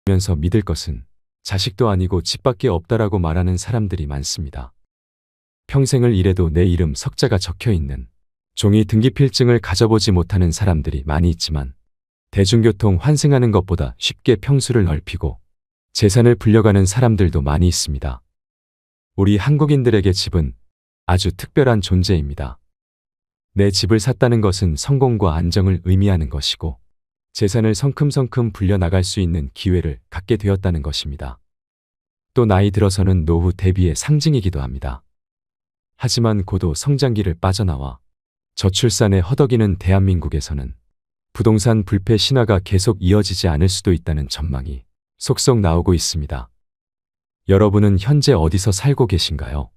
면서 믿을 것은 자식도 아니고 집밖에 없다라고 말하는 사람들이 많습니다. 평생을 일해도 내 이름 석자가 적혀 있는 종이 등기필증을 가져보지 못하는 사람들이 많이 있지만 대중교통 환승하는 것보다 쉽게 평수를 넓히고 재산을 불려가는 사람들도 많이 있습니다. 우리 한국인들에게 집은 아주 특별한 존재입니다. 내 집을 샀다는 것은 성공과 안정을 의미하는 것이고 재산을 성큼성큼 불려나갈 수 있는 기회를 갖게 되었다는 것입니다. 또 나이 들어서는 노후 대비의 상징이기도 합니다. 하지만 고도 성장기를 빠져나와 저출산에 허덕이는 대한민국에서는 부동산 불패 신화가 계속 이어지지 않을 수도 있다는 전망이 속속 나오고 있습니다. 여러분은 현재 어디서 살고 계신가요?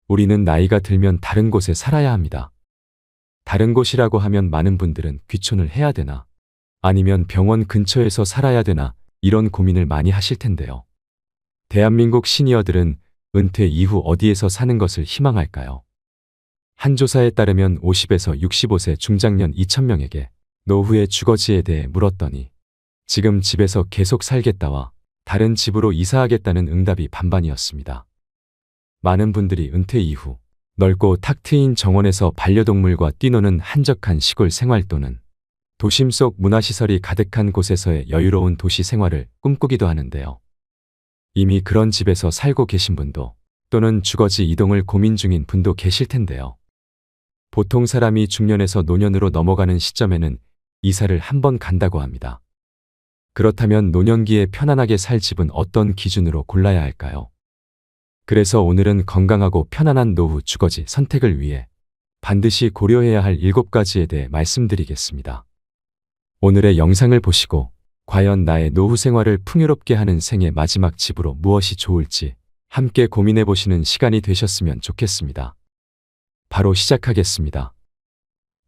우리는 나이가 들면 다른 곳에 살아야 합니다. 다른 곳이라고 하면 많은 분들은 귀촌을 해야 되나? 아니면 병원 근처에서 살아야 되나? 이런 고민을 많이 하실 텐데요. 대한민국 시니어들은 은퇴 이후 어디에서 사는 것을 희망할까요? 한 조사에 따르면 50에서 65세 중장년 2,000명에게 노후의 주거지에 대해 물었더니 지금 집에서 계속 살겠다와 다른 집으로 이사하겠다는 응답이 반반이었습니다. 많은 분들이 은퇴 이후 넓고 탁 트인 정원에서 반려동물과 뛰노는 한적한 시골 생활 또는 도심 속 문화시설이 가득한 곳에서의 여유로운 도시 생활을 꿈꾸기도 하는데요. 이미 그런 집에서 살고 계신 분도 또는 주거지 이동을 고민 중인 분도 계실 텐데요. 보통 사람이 중년에서 노년으로 넘어가는 시점에는 이사를 한 번 간다고 합니다. 그렇다면 노년기에 편안하게 살 집은 어떤 기준으로 골라야 할까요? 그래서 오늘은 건강하고 편안한 노후 주거지 선택을 위해 반드시 고려해야 할 7가지에 대해 말씀드리겠습니다. 오늘의 영상을 보시고 과연 나의 노후 생활을 풍요롭게 하는 생의 마지막 집으로 무엇이 좋을지 함께 고민해 보시는 시간이 되셨으면 좋겠습니다. 바로 시작하겠습니다.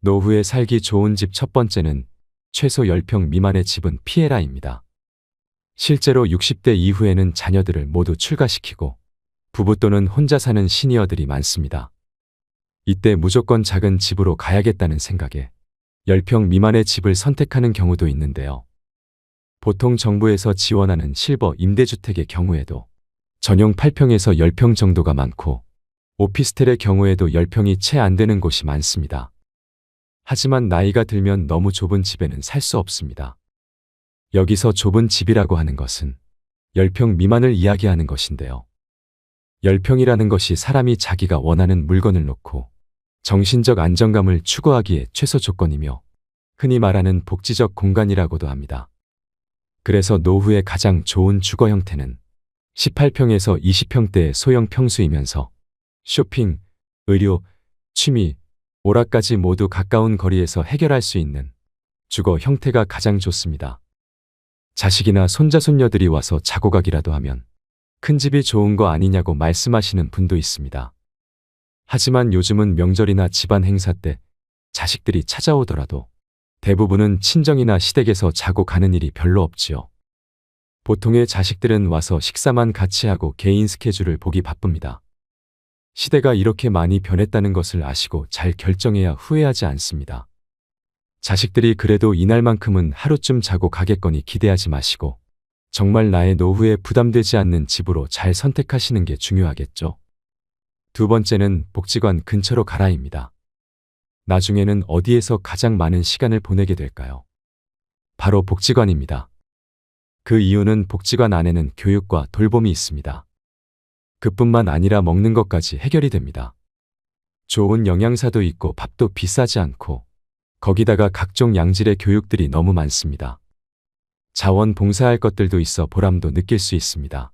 노후에 살기 좋은 집 첫 번째는 최소 10평 미만의 집은 피해라입니다. 실제로 60대 이후에는 자녀들을 모두 출가시키고 부부 또는 혼자 사는 시니어들이 많습니다. 이때 무조건 작은 집으로 가야겠다는 생각에 10평 미만의 집을 선택하는 경우도 있는데요. 보통 정부에서 지원하는 실버 임대주택의 경우에도 전용 8평에서 10평 정도가 많고 오피스텔의 경우에도 10평이 채 안 되는 곳이 많습니다. 하지만 나이가 들면 너무 좁은 집에는 살 수 없습니다. 여기서 좁은 집이라고 하는 것은 10평 미만을 이야기하는 것인데요. 10평이라는 것이 사람이 자기가 원하는 물건을 놓고 정신적 안정감을 추구하기에 최소 조건이며 흔히 말하는 복지적 공간이라고도 합니다. 그래서 노후에 가장 좋은 주거 형태는 18평에서 20평대의 소형 평수이면서 쇼핑, 의료, 취미, 오락까지 모두 가까운 거리에서 해결할 수 있는 주거 형태가 가장 좋습니다. 자식이나 손자 손녀들이 와서 자고 가기라도 하면 큰 집이 좋은 거 아니냐고 말씀하시는 분도 있습니다. 하지만 요즘은 명절이나 집안 행사 때 자식들이 찾아오더라도 대부분은 친정이나 시댁에서 자고 가는 일이 별로 없지요. 보통의 자식들은 와서 식사만 같이 하고 개인 스케줄을 보기 바쁩니다. 시대가 이렇게 많이 변했다는 것을 아시고 잘 결정해야 후회하지 않습니다. 자식들이 그래도 이날만큼은 하루쯤 자고 가겠거니 기대하지 마시고 정말 나의 노후에 부담되지 않는 집으로 잘 선택하시는 게 중요하겠죠. 두 번째는 복지관 근처로 가라입니다. 나중에는 어디에서 가장 많은 시간을 보내게 될까요? 바로 복지관입니다. 그 이유는 복지관 안에는 교육과 돌봄이 있습니다. 그뿐만 아니라 먹는 것까지 해결이 됩니다. 좋은 영양사도 있고 밥도 비싸지 않고 거기다가 각종 양질의 교육들이 너무 많습니다. 자원봉사할 것들도 있어 보람도 느낄 수 있습니다.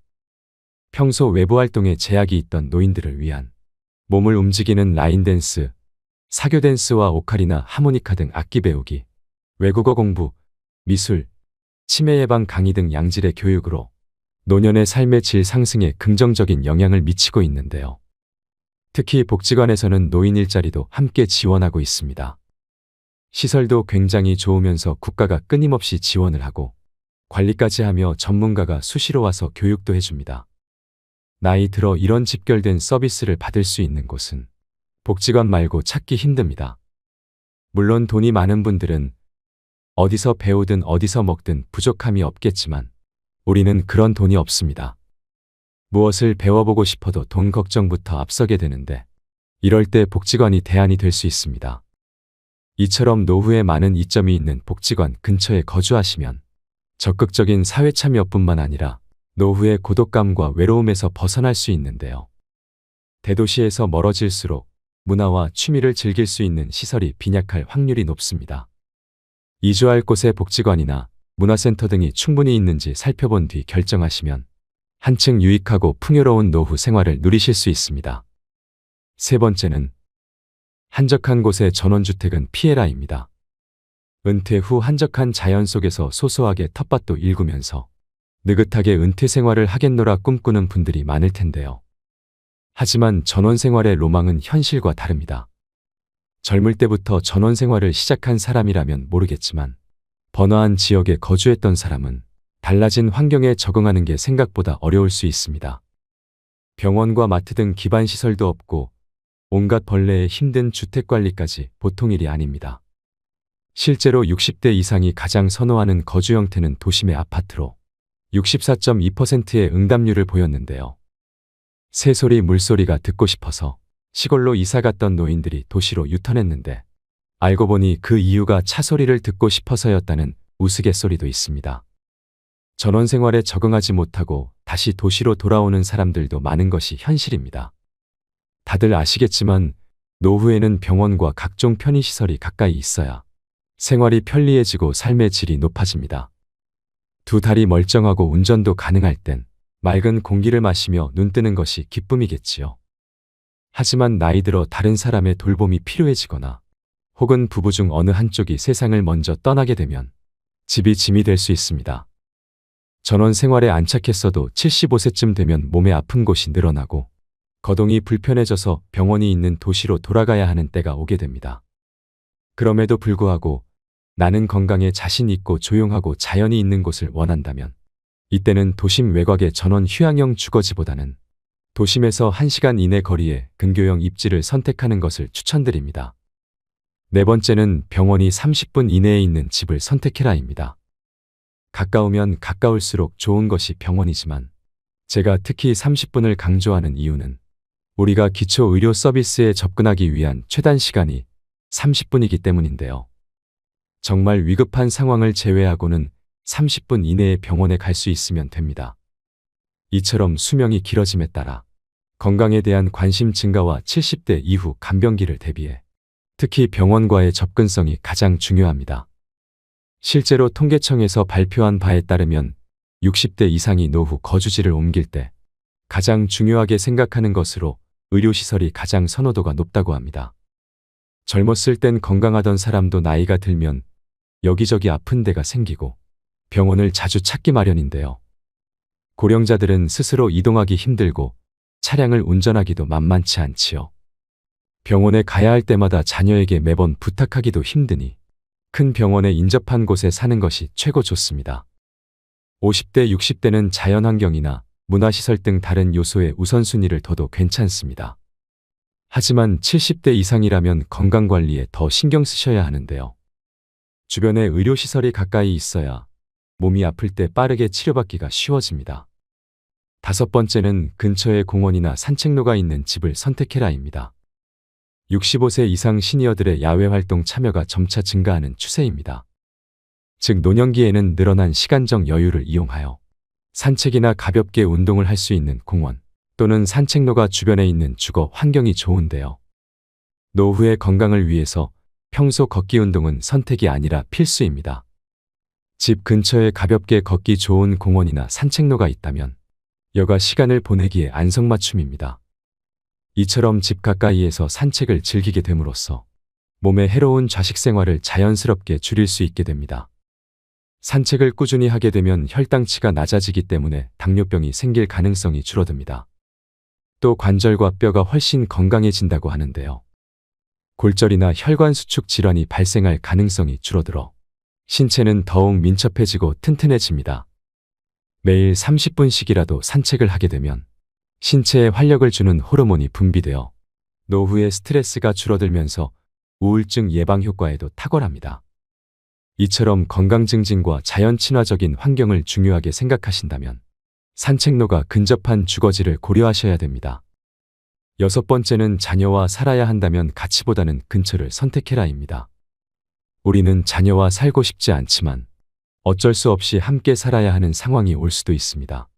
평소 외부 활동에 제약이 있던 노인들을 위한 몸을 움직이는 라인댄스, 사교댄스와 오카리나 하모니카 등 악기 배우기, 외국어 공부, 미술, 치매 예방 강의 등 양질의 교육으로 노년의 삶의 질 상승에 긍정적인 영향을 미치고 있는데요. 특히 복지관에서는 노인 일자리도 함께 지원하고 있습니다. 시설도 굉장히 좋으면서 국가가 끊임없이 지원을 하고 관리까지 하며 전문가가 수시로 와서 교육도 해줍니다. 나이 들어 이런 집결된 서비스를 받을 수 있는 곳은 복지관 말고 찾기 힘듭니다. 물론 돈이 많은 분들은 어디서 배우든 어디서 먹든 부족함이 없겠지만 우리는 그런 돈이 없습니다. 무엇을 배워보고 싶어도 돈 걱정부터 앞서게 되는데 이럴 때 복지관이 대안이 될 수 있습니다. 이처럼 노후에 많은 이점이 있는 복지관 근처에 거주하시면 적극적인 사회 참여뿐만 아니라 노후의 고독감과 외로움에서 벗어날 수 있는데요. 대도시에서 멀어질수록 문화와 취미를 즐길 수 있는 시설이 빈약할 확률이 높습니다. 이주할 곳에 복지관이나 문화센터 등이 충분히 있는지 살펴본 뒤 결정하시면 한층 유익하고 풍요로운 노후 생활을 누리실 수 있습니다. 세 번째는 한적한 곳의 전원주택은 피해라입니다. 은퇴 후 한적한 자연 속에서 소소하게 텃밭도 일구면서 느긋하게 은퇴 생활을 하겠노라 꿈꾸는 분들이 많을 텐데요. 하지만 전원 생활의 로망은 현실과 다릅니다. 젊을 때부터 전원 생활을 시작한 사람이라면 모르겠지만 번화한 지역에 거주했던 사람은 달라진 환경에 적응하는 게 생각보다 어려울 수 있습니다. 병원과 마트 등 기반 시설도 없고 온갖 벌레에 힘든 주택관리까지 보통 일이 아닙니다. 실제로 60대 이상이 가장 선호하는 거주 형태는 도심의 아파트로 64.2%의 응답률을 보였는데요. 새소리 물소리가 듣고 싶어서 시골로 이사 갔던 노인들이 도시로 유턴했는데 알고 보니 그 이유가 차 소리를 듣고 싶어서였다는 우스갯소리도 있습니다. 전원 생활에 적응하지 못하고 다시 도시로 돌아오는 사람들도 많은 것이 현실입니다. 다들 아시겠지만 노후에는 병원과 각종 편의시설이 가까이 있어야 생활이 편리해지고 삶의 질이 높아집니다. 두 다리 멀쩡하고 운전도 가능할 땐 맑은 공기를 마시며 눈 뜨는 것이 기쁨이겠지요. 하지만 나이 들어 다른 사람의 돌봄이 필요해지거나 혹은 부부 중 어느 한쪽이 세상을 먼저 떠나게 되면 집이 짐이 될 수 있습니다. 전원 생활에 안착했어도 75세쯤 되면 몸에 아픈 곳이 늘어나고 거동이 불편해져서 병원이 있는 도시로 돌아가야 하는 때가 오게 됩니다. 그럼에도 불구하고 나는 건강에 자신 있고 조용하고 자연이 있는 곳을 원한다면 이때는 도심 외곽의 전원 휴양형 주거지보다는 도심에서 1시간 이내 거리의 근교형 입지를 선택하는 것을 추천드립니다. 네 번째는 병원이 30분 이내에 있는 집을 선택해라입니다. 가까우면 가까울수록 좋은 것이 병원이지만 제가 특히 30분을 강조하는 이유는 우리가 기초 의료 서비스에 접근하기 위한 최단 시간이 30분이기 때문인데요. 정말 위급한 상황을 제외하고는 30분 이내에 병원에 갈 수 있으면 됩니다. 이처럼 수명이 길어짐에 따라 건강에 대한 관심 증가와 70대 이후 간병기를 대비해 특히 병원과의 접근성이 가장 중요합니다. 실제로 통계청에서 발표한 바에 따르면 60대 이상이 노후 거주지를 옮길 때 가장 중요하게 생각하는 것으로 의료시설이 가장 선호도가 높다고 합니다. 젊었을 땐 건강하던 사람도 나이가 들면 여기저기 아픈 데가 생기고 병원을 자주 찾기 마련인데요. 고령자들은 스스로 이동하기 힘들고 차량을 운전하기도 만만치 않지요. 병원에 가야 할 때마다 자녀에게 매번 부탁하기도 힘드니 큰 병원에 인접한 곳에 사는 것이 최고 좋습니다. 50대, 60대는 자연환경이나 문화시설 등 다른 요소에 우선순위를 둬도 괜찮습니다. 하지만 70대 이상이라면 건강관리에 더 신경 쓰셔야 하는데요. 주변에 의료시설이 가까이 있어야 몸이 아플 때 빠르게 치료받기가 쉬워집니다. 다섯 번째는 근처에 공원이나 산책로가 있는 집을 선택해라입니다. 65세 이상 시니어들의 야외활동 참여가 점차 증가하는 추세입니다. 즉 노년기에는 늘어난 시간적 여유를 이용하여 산책이나 가볍게 운동을 할 수 있는 공원 또는 산책로가 주변에 있는 주거 환경이 좋은데요. 노후의 건강을 위해서 평소 걷기 운동은 선택이 아니라 필수입니다. 집 근처에 가볍게 걷기 좋은 공원이나 산책로가 있다면 여가 시간을 보내기에 안성맞춤입니다. 이처럼 집 가까이에서 산책을 즐기게 됨으로써 몸에 해로운 좌식 생활을 자연스럽게 줄일 수 있게 됩니다. 산책을 꾸준히 하게 되면 혈당치가 낮아지기 때문에 당뇨병이 생길 가능성이 줄어듭니다. 또 관절과 뼈가 훨씬 건강해진다고 하는데요. 골절이나 혈관 수축 질환이 발생할 가능성이 줄어들어 신체는 더욱 민첩해지고 튼튼해집니다. 매일 30분씩이라도 산책을 하게 되면 신체에 활력을 주는 호르몬이 분비되어 노후의 스트레스가 줄어들면서 우울증 예방 효과에도 탁월합니다. 이처럼 건강 증진과 자연 친화적인 환경을 중요하게 생각하신다면 산책로가 근접한 주거지를 고려하셔야 됩니다. 여섯 번째는 자녀와 살아야 한다면 가치보다는 근처를 선택해라입니다. 우리는 자녀와 살고 싶지 않지만 어쩔 수 없이 함께 살아야 하는 상황이 올 수도 있습니다.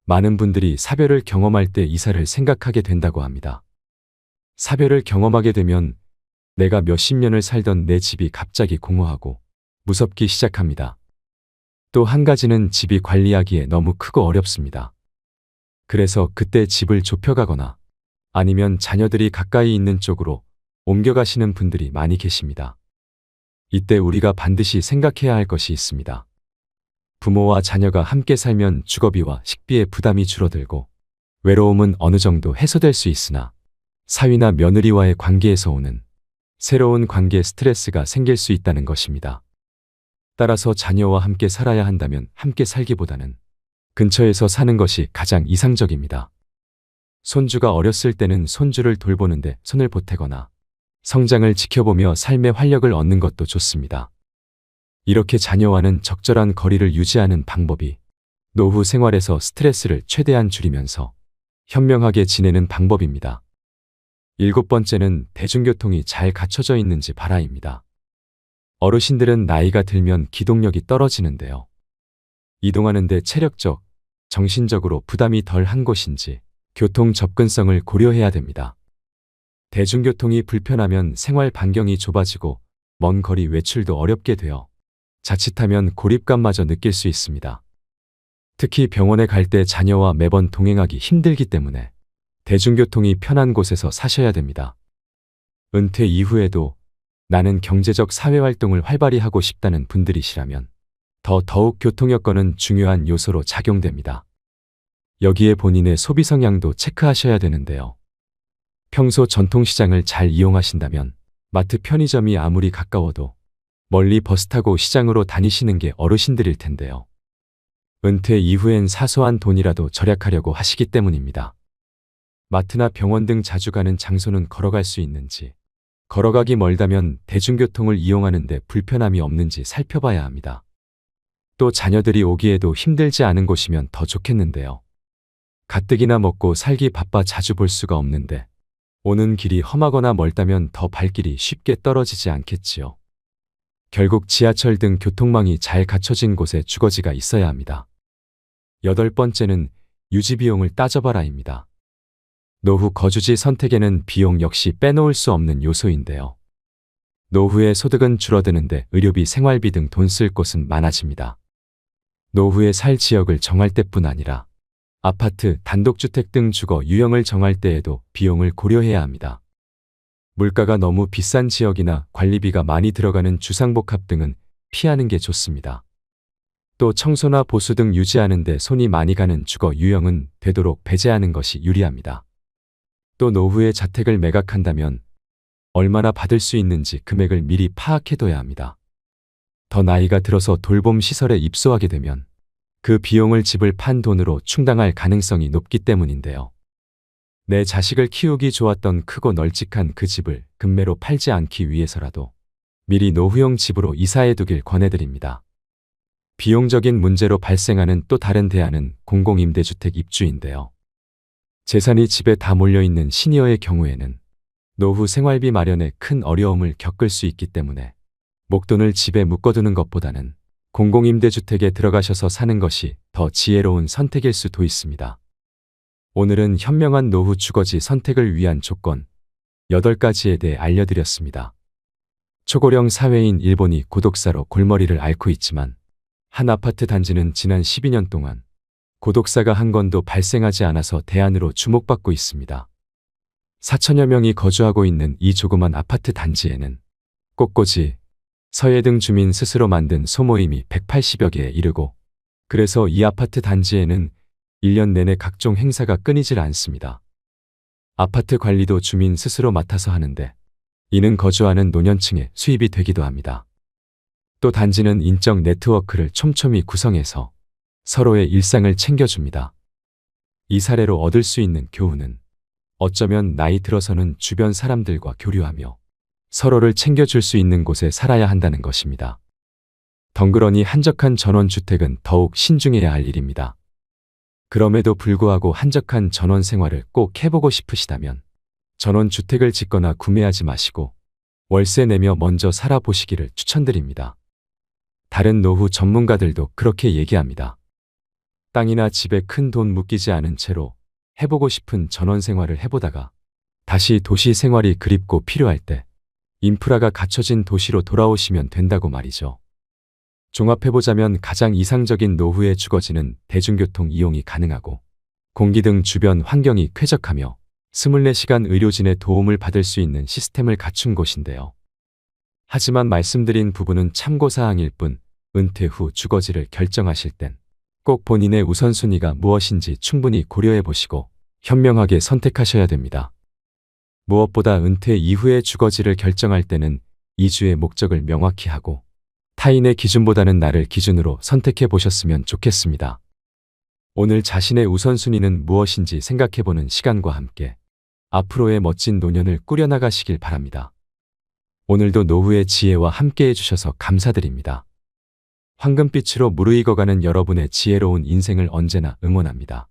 많은 분들이 사별을 경험할 때 이사를 생각하게 된다고 합니다. 사별을 경험하게 되면 내가 몇십 년을 살던 내 집이 갑자기 공허하고 무섭기 시작합니다. 또 한 가지는 집이 관리하기에 너무 크고 어렵습니다. 그래서 그때 집을 좁혀가거나 아니면 자녀들이 가까이 있는 쪽으로 옮겨가시는 분들이 많이 계십니다. 이때 우리가 반드시 생각해야 할 것이 있습니다. 부모와 자녀가 함께 살면 주거비와 식비의 부담이 줄어들고 외로움은 어느 정도 해소될 수 있으나 사위나 며느리와의 관계에서 오는 새로운 관계 스트레스가 생길 수 있다는 것입니다. 따라서 자녀와 함께 살아야 한다면 함께 살기보다는 근처에서 사는 것이 가장 이상적입니다. 손주가 어렸을 때는 손주를 돌보는데 손을 보태거나 성장을 지켜보며 삶의 활력을 얻는 것도 좋습니다. 이렇게 자녀와는 적절한 거리를 유지하는 방법이 노후 생활에서 스트레스를 최대한 줄이면서 현명하게 지내는 방법입니다. 일곱 번째는 대중교통이 잘 갖춰져 있는지 봐라입니다. 어르신들은 나이가 들면 기동력이 떨어지는데요. 이동하는데 체력적, 정신적으로 부담이 덜 한 곳인지 교통 접근성을 고려해야 됩니다. 대중교통이 불편하면 생활 반경이 좁아지고 먼 거리 외출도 어렵게 되어 자칫하면 고립감마저 느낄 수 있습니다. 특히 병원에 갈 때 자녀와 매번 동행하기 힘들기 때문에 대중교통이 편한 곳에서 사셔야 됩니다. 은퇴 이후에도 나는 경제적 사회활동을 활발히 하고 싶다는 분들이시라면 더욱 교통 여건은 중요한 요소로 작용됩니다. 여기에 본인의 소비 성향도 체크하셔야 되는데요. 평소 전통시장을 잘 이용하신다면 마트 편의점이 아무리 가까워도 멀리 버스 타고 시장으로 다니시는 게 어르신들일 텐데요. 은퇴 이후엔 사소한 돈이라도 절약하려고 하시기 때문입니다. 마트나 병원 등 자주 가는 장소는 걸어갈 수 있는지, 걸어가기 멀다면 대중교통을 이용하는데 불편함이 없는지 살펴봐야 합니다. 또 자녀들이 오기에도 힘들지 않은 곳이면 더 좋겠는데요. 가뜩이나 먹고 살기 바빠 자주 볼 수가 없는데 오는 길이 험하거나 멀다면 더 발길이 쉽게 떨어지지 않겠지요. 결국 지하철 등 교통망이 잘 갖춰진 곳에 주거지가 있어야 합니다. 여덟 번째는 유지비용을 따져봐라입니다. 노후 거주지 선택에는 비용 역시 빼놓을 수 없는 요소인데요. 노후에 소득은 줄어드는데 의료비, 생활비 등 돈 쓸 곳은 많아집니다. 노후에 살 지역을 정할 때뿐 아니라 아파트, 단독주택 등 주거 유형을 정할 때에도 비용을 고려해야 합니다. 물가가 너무 비싼 지역이나 관리비가 많이 들어가는 주상복합 등은 피하는 게 좋습니다. 또 청소나 보수 등 유지하는 데 손이 많이 가는 주거 유형은 되도록 배제하는 것이 유리합니다. 또 노후에 자택을 매각한다면 얼마나 받을 수 있는지 금액을 미리 파악해둬야 합니다. 더 나이가 들어서 돌봄 시설에 입소하게 되면 그 비용을 집을 판 돈으로 충당할 가능성이 높기 때문인데요. 내 자식을 키우기 좋았던 크고 널찍한 그 집을 급매로 팔지 않기 위해서라도 미리 노후용 집으로 이사해 두길 권해드립니다. 비용적인 문제로 발생하는 또 다른 대안은 공공임대주택 입주인데요. 재산이 집에 다 몰려있는 시니어의 경우에는 노후 생활비 마련에 큰 어려움을 겪을 수 있기 때문에 목돈을 집에 묶어두는 것보다는 공공임대주택에 들어가셔서 사는 것이 더 지혜로운 선택일 수도 있습니다. 오늘은 현명한 노후 주거지 선택을 위한 조건 8가지에 대해 알려드렸습니다. 초고령 사회인 일본이 고독사로 골머리를 앓고 있지만 한 아파트 단지는 지난 12년 동안 고독사가 한 건도 발생하지 않아서 대안으로 주목받고 있습니다. 4천여 명이 거주하고 있는 이 조그만 아파트 단지에는 꽃꽂이, 서예 등 주민 스스로 만든 소모임이 180여 개에 이르고 그래서 이 아파트 단지에는 1년 내내 각종 행사가 끊이질 않습니다. 아파트 관리도 주민 스스로 맡아서 하는데 이는 거주하는 노년층의 수입이 되기도 합니다. 또 단지는 인적 네트워크를 촘촘히 구성해서 서로의 일상을 챙겨줍니다. 이 사례로 얻을 수 있는 교훈은 어쩌면 나이 들어서는 주변 사람들과 교류하며 서로를 챙겨줄 수 있는 곳에 살아야 한다는 것입니다. 덩그러니 한적한 전원주택은 더욱 신중해야 할 일입니다. 그럼에도 불구하고 한적한 전원 생활을 꼭 해보고 싶으시다면 전원주택을 짓거나 구매하지 마시고 월세 내며 먼저 살아보시기를 추천드립니다. 다른 노후 전문가들도 그렇게 얘기합니다. 땅이나 집에 큰 돈 묶이지 않은 채로 해보고 싶은 전원 생활을 해보다가 다시 도시 생활이 그립고 필요할 때 인프라가 갖춰진 도시로 돌아오시면 된다고 말이죠. 종합해보자면 가장 이상적인 노후에 주거지는 대중교통 이용이 가능하고 공기 등 주변 환경이 쾌적하며 24시간 의료진의 도움을 받을 수 있는 시스템을 갖춘 곳인데요. 하지만 말씀드린 부분은 참고사항일 뿐 은퇴 후 주거지를 결정하실 땐 꼭 본인의 우선순위가 무엇인지 충분히 고려해보시고 현명하게 선택하셔야 됩니다. 무엇보다 은퇴 이후의 주거지를 결정할 때는 이주의 목적을 명확히 하고 타인의 기준보다는 나를 기준으로 선택해 보셨으면 좋겠습니다. 오늘 자신의 우선순위는 무엇인지 생각해보는 시간과 함께 앞으로의 멋진 노년을 꾸려나가시길 바랍니다. 오늘도 노후의 지혜와 함께 해주셔서 감사드립니다. 황금빛으로 무르익어가는 여러분의 지혜로운 인생을 언제나 응원합니다.